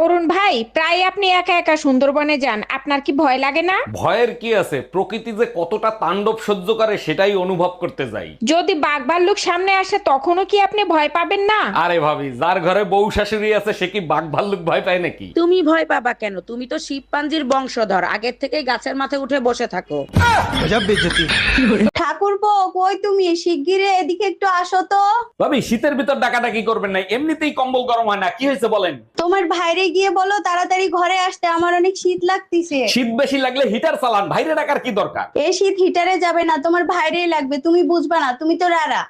অরুণ ভাই, প্রায় আপনি একা একা সুন্দরবনে যান, আপনার কি ভয় লাগে না? ভয়ের কি আছে, প্রকৃতি যে কতটা তাণ্ডব সহ্য করে সেটাই অনুভব করতে যাই। যদি বাঘ ভাল্লুক সামনে আসে তখনও কি আপনি ভয় পাবেন না? আরে ভাবি, যার ঘরে বউ শাশুড়ি আছে সে কি বাঘ ভাল্লুক ভয় পায় নাকি? তুমি ভয় পাবা কেন? তুমি তো শিবপাঞ্জির বংশধর, আগের থেকেই গাছের মাথায় উঠে বসে থাকো। ঠাকুরপো, কই তুমি? শিগগিরই এদিকে একটু আসো তো। ভাবি, শীতের ভিতর ডাকাডাকি করবেন না, এমনিতেই কম্বল গরম হয় না। কি হয়েছে বলেন? তোমার ভাইরে গিয়ে বলো তাড়াতাড়ি ঘরে আসতে, আমার অনেক শীত লাগতেছে। শীত বেশি লাগলে হিটার চালান, বাইরে ডাকার কি দরকার? এই শীত হিটারে যাবে না, তোমার ভাইরেই লাগবে, তুমি বুঝবা না, তুমি তো রারা।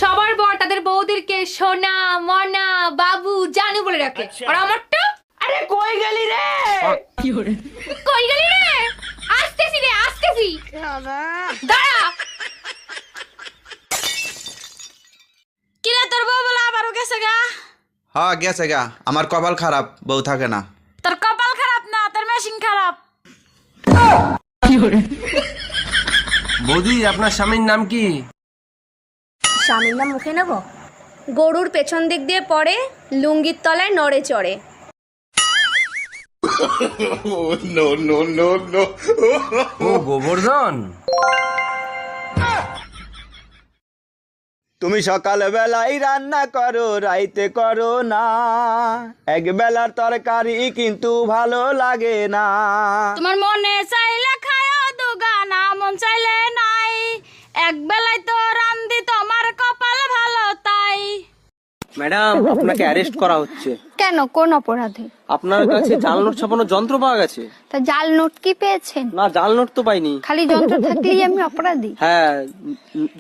সবার বর তাদের বউদেরকে সোনা মনা বাবু জানু বলে রাখে, আর আমারটা আরে কই গেলি রে? কই গেলি রে? আসতেছি রে, আসতেছি, দাঁড়া। কিরে তোর বউ বলে আবারও গেছে গা? হ্যাঁ গেছে গা, আমার কপাল খারাপ, বউ থাকে না। তোর কপাল খারাপ না, তোর মেশিন খারাপ। বৌদি, আপনার স্বামীর নাম কি? স্বামীর নাম মুখে নেব? গরুর পেছন দিক দিয়ে পড়ে, লুঙ্গির তলায় নড়ে চড়ে। ও গোবর্ধন। তুমি সকাল বেলায় রান্না করো, রাইতে করো না, এক বেলার তরকারি কিন্তু ভালো লাগে না। তোমার মনে চাইলে খায়ও দুগানা, মন চাইলে নাই। এক বেলায় তো রান্ধি, তোমার কপাল ভালো তাই। ম্যাডাম, আপনাকে অ্যারেস্ট করা হচ্ছে। কেন, কোন অপরাধে? আপনার কাছে জাল নোট ছাপানোর যন্ত্র পাওয়া গেছে। তা জাল নোট কি পেয়েছেন? না, জাল নোট তো পাইনি। খালি যন্ত্র থাকলেই আমি অপরাধী? হ্যাঁ,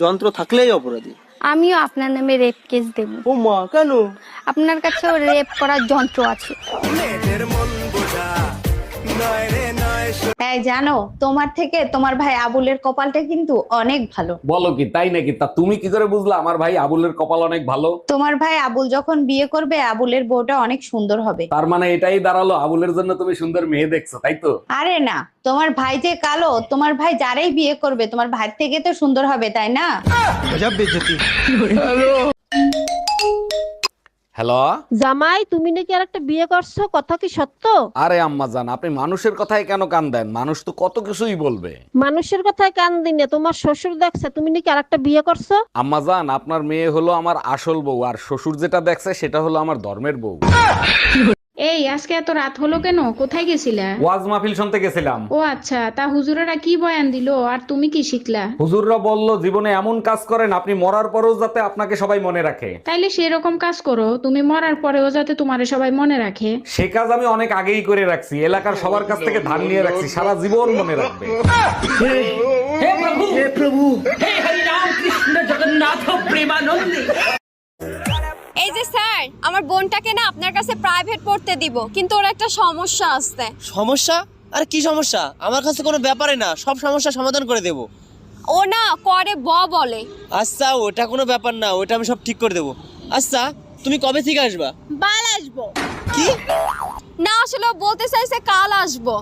যন্ত্র থাকলেই অপরাধী। আমিও আপনার নামে রেপ কেস দেব। ও মা, কেন? আপনার কাছেও রেপ করার যন্ত্র আছে। এই জানো, তোমার থেকে তোমার ভাই আবুলের কপালটা কিন্তু অনেক ভালো। বলো কি, তাই নাকি? তা তুমি কি করে বুঝলা আমার ভাই আবুলের কপাল অনেক ভালো? তোমার ভাই আবুল যখন বিয়ে করবে, আবুলের বউটা অনেক সুন্দর হবে। তার মানে এটাই দাঁড়ালো আবুলের জন্য তুমি সুন্দর মেয়ে দেখছো, তাই তো? আরে না, তোমার ভাই যে কালো, তোমার ভাই যারাই বিয়ে করবে তোমার ভাই থেকে তো সুন্দর হবে, তাই না? হ্যালো জামাই, তুমি নাকি আরেকটা বিয়ে করছো, কথা কি সত্য? আরে আম্মা জান, আপনি মানুষের কথায় কেন কান দেন? মানুষ তো কত কিছুই বলবে। মানুষের কথায় কান দিনে তোমার শ্বশুর দেখছে তুমি নাকি আরেকটা বিয়ে করছো। আম্মা জান, আপনার মেয়ে হলো আমার আসল বউ, আর শ্বশুর যেটা দেখছে সেটা হলো আমার ধর্মের বউ। এই আজকে এত রাত হলো কেন? কোথায় গেছিলা? ওয়াজ মাহফিল শুনতে গেছিলাম। ও আচ্ছা, তা হুজুরেরা কি বয়ান দিলো আর তুমি কি শিখলা? হুজুররা বলল জীবনে এমন কাজ করেন আপনি মরার পরেও যাতে আপনাকে সবাই মনে রাখে। তাইলে সেরকম কাজ করো, তুমি মরার পরেও যাতে তোমারে সবাই মনে রাখে। সে কাজ আমি অনেক আগেই করে রাখছি, এলাকার সবার কাছ থেকে ধার নিয়ে রাখছি, সারা জীবন মনে রাখবে। এই যে স্যার, আমার বোনটাকে না আপনার কাছে প্রাইভেট পড়তে দিব, কিন্তু ওর একটা সমস্যা আছে। সমস্যা? আর কি সমস্যা? আমার কাছে কোনো ব্যাপারে না, সব সমস্যা সমাধান করে দেব। ও না করে বলে। আচ্ছা, ওটা কোনো ব্যাপার না, ওটা আমি সব ঠিক করে দেবো। আচ্ছা, তুমি কবে থেকে আসবা? বাল আসবো। কি? না, আসলে ও বলতে চাইছে কাল আসবো।